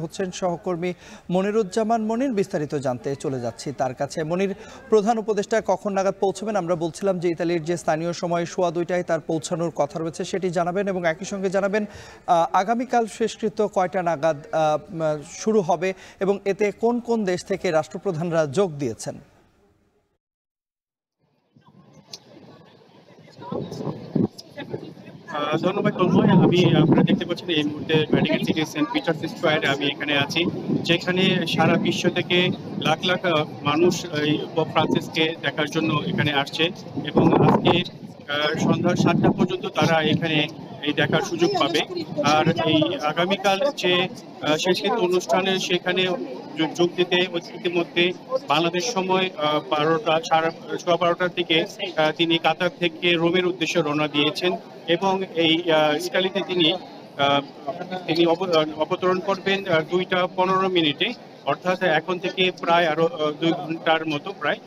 হচ্ছেন সহকর্মী মনিরুজ্জামান মনির। বিস্তারিত জানতে চলে যাচ্ছি তার কাছে। মনির, প্রধান উপদেষ্টা কখন নাগাদ পৌঁছবেন? আমরা বলছিলাম যে ইতালির যে স্থানীয় সময় 2:15টায় তার পৌঁছানোর কথা রয়েছে, সেটি জানাবেন এবং একই সঙ্গে জানাবেন আগামীকাল শেষকৃত্য কয়টা নাগাদ শুরু হবে এবং এতে কোন কোন দেশ থেকে রাষ্ট্রপ্রধানরা যোগ দিয়েছেন। ধন্যবাদ তন্ময়। আপনারা দেখতে পাচ্ছেন এই মুহূর্তে ভ্যাটিকান সিটি সেন্ট পিটার্স স্কোয়ারে আমি এখানে আছি, যেখানে সারা বিশ্ব থেকে লাখ লাখ মানুষ এই পোপ ফ্রান্সিসকে দেখার জন্য এখানে আসছে এবং আজকে সন্ধ্যা 7টা পর্যন্ত তারা এখানে এই দেখার সুযোগ পাবে। আর এই আগামীকাল যে শেষকৃত্য অনুষ্ঠানে সেখানে যোগ দিতে ইতিমধ্যে বাংলাদেশ সময় 12টার দিকে তিনি কাতার থেকে রোমের উদ্দেশ্যে রওনা দিয়েছেন এবং এই ইতালিতে তিনি অবতরণ করবেন 2:15 অর্থাৎ এখন থেকে প্রায় আরো 2 ঘন্টার মতো প্রায়।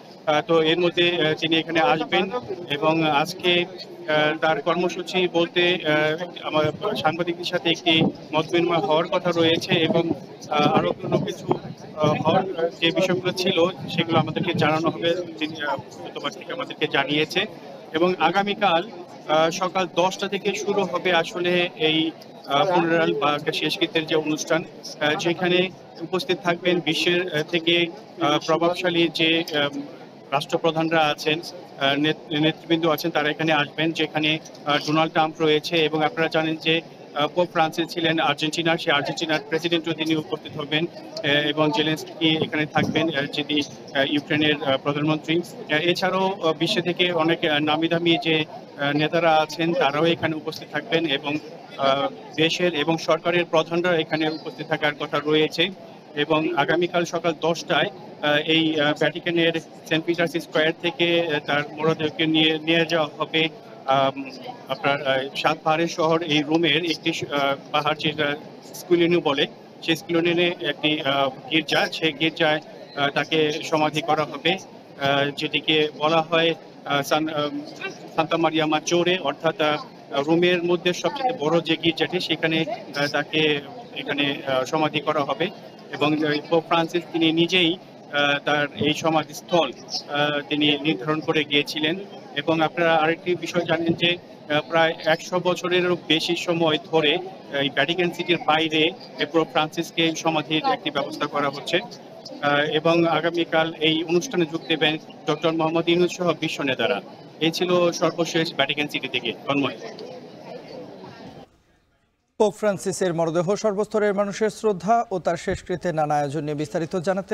তো এর মধ্যে তিনি এখানে আসবেন এবং আজকে তার কর্মসূচি বলতে আমার সাংবাদিকদের সাথে একটি মত বিনিময় হওয়ার কথা রয়েছে এবং আরো কোনো কিছু হওয়ার যে বিষয়গুলো ছিল সেগুলো আমাদেরকে জানানো হবে, তিনি গতবার থেকে আমাদেরকে জানিয়েছে। এবং আগামীকাল সকাল 10টা থেকে শুরু হবে আসলে এই ফুনারাল বা শেষকৃত্যের যে অনুষ্ঠান, যেখানে উপস্থিত থাকবেন বিশ্বের থেকে প্রভাবশালী যে রাষ্ট্রপ্রধানরা আছেন, নেতৃবৃন্দ আছেন, তারা এখানে আসবেন, যেখানে ডোনাল্ড ট্রাম্প রয়েছে এবং আপনারা জানেন যে পোপ ফ্রান্সিস ছিলেন আর্জেন্টিনার, সেই আর্জেন্টিনার প্রেসিডেন্টও তিনি উপস্থিত হবেন এবং জেলেনস্কি এখানে থাকবেন, যিনি ইউক্রেনের প্রধানমন্ত্রী। এছাড়াও বিশ্ব থেকে অনেক নামি দামি যে নেতারা আছেন তারাও এখানে উপস্থিত থাকবেন এবং দেশের এবং সরকারের প্রধানরা এখানে উপস্থিত থাকার কথা রয়েছে। এবং আগামীকাল সকাল 10টায় এই ভ্যাটিকানের সেন্ট পিটার্স স্কোয়ার থেকে তার মরদেহকে নিয়ে যাওয়া হবে আপনার 7 পাহাড়ের শহর এই রোমের একটি পাহাড়, যেটা স্কুলিনিও বলে, সেই স্কুলিনিও একটি গির্জা, সেই গির্জায় তাকে সমাধি করা হবে, যেটিকে বলা হয় সান্তা মারিয়া মাচোরে, অর্থাৎ রোমের মধ্যে সবচেয়ে বড় যে গির্জাটি, সেখানে তাকে এখানে সমাধি করা হবে। এবং পোপ ফ্রান্সিস তিনি নিজেই তার এই সমাধিস্থল তিনি নির্ধারণ করে গিয়েছিলেন। এবং আপনারা আরেকটি বিষয় জানেন যে প্রায় 100 বছরেরও বেশি সময় ধরে এই ভ্যাটিকান সিটির বাইরে পোপ ফ্রান্সিসকে সমাধির একটি ব্যবস্থা করা হচ্ছে এবং আগামীকাল এই অনুষ্ঠানে যোগ দেবেন ডক্টর মোহাম্মদ ইউনূস সহ বিশ্ব নেতারা। এই ছিল সর্বশেষ ভ্যাটিকান সিটি থেকে তন্ময়। পোপ ফ্রান্সিসের মরদেহ সর্বস্তরের মানুষের শ্রদ্ধা ও তার শেষকৃত্যে নানা আয়োজন নিয়ে বিস্তারিত জানাতে